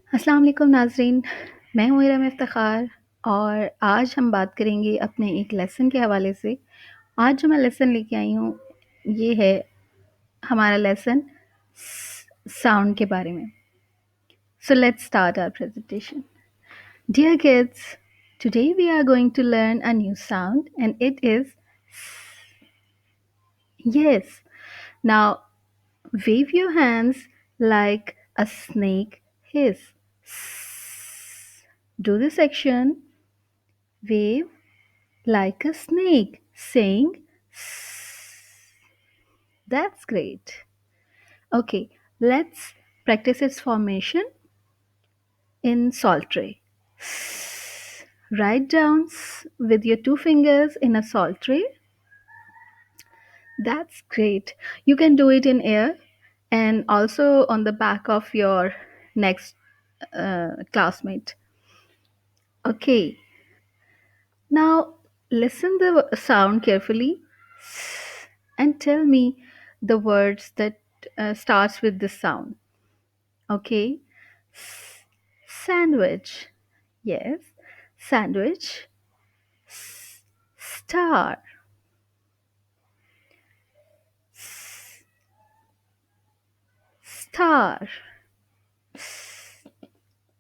अस्सलाम वालेकुम नाज़रीन, मैं हूँ इरम इफ्तिख़ार और आज हम बात करेंगे अपने एक लेसन के हवाले से। आज जो मैं लेसन लेके आई हूँ, ये है हमारा लेसन साउंड के बारे में। So let's start our presentation. Dear kids, today we are going to learn a new sound and it is yes. Now wave your hands like a snake hiss. Do this action. Wave like a snake, saying, "Sss." That's great. Okay, let's practice its formation in salt tray. Write down with your two fingers in a salt tray. That's great. You can do it in air and also on the back of your next classmate. Okay, now listen the sound carefully and tell me the words that starts with this sound. Okay, sandwich. Yes, sandwich. Star. Star.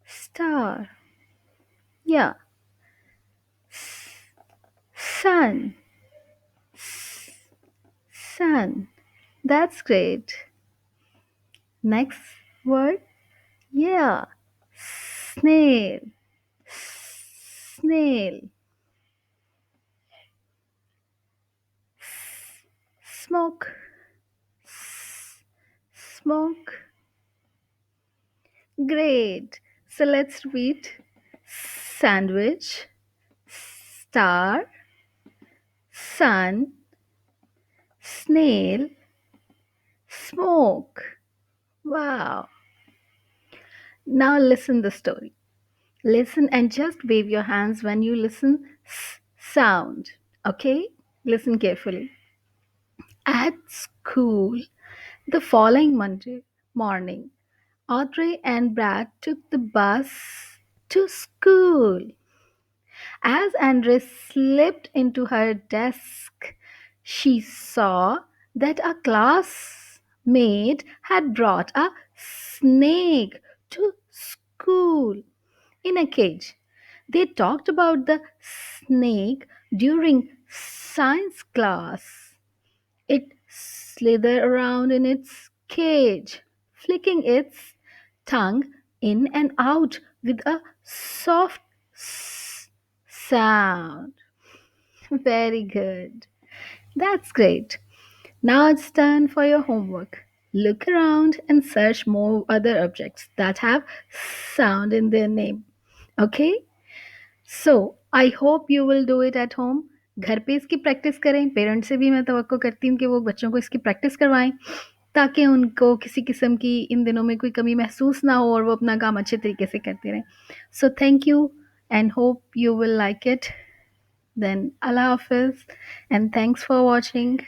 Star. Yeah. Sun. Sun. That's great. Next word. Yeah. Snail. Snail. Smoke. Smoke. Great. So let's repeat sandwich, star, sun, snail, smoke. Wow. Now listen the story. Listen and just wave your hands when you listen sound. Okay? Listen carefully. At school, the following Monday morning, Audrey and Brad took the bus to school. As Andres slipped into her desk, she saw that a classmate had brought a snake to school in a cage. They talked about the snake during science class. It slithered around in its cage, flicking its tongue in and out with a soft sound. Very good. That's great. Now it's time for your homework. Look around and search more other objects that have sound in their name. Okay? So, I hope you will do it at home. घर पे इसकी practice करें। Parents से भी मैं तवक्को करती हूँ कि वो बच्चों को इसकी प्रैक्टिस करवाएं ताकि उनको किसी किस्म की इन दिनों में कोई कमी महसूस ना हो और वो अपना काम अच्छे तरीके से करते रहें। So thank you and hope you will like it. Then Allah Hafiz and thanks for watching.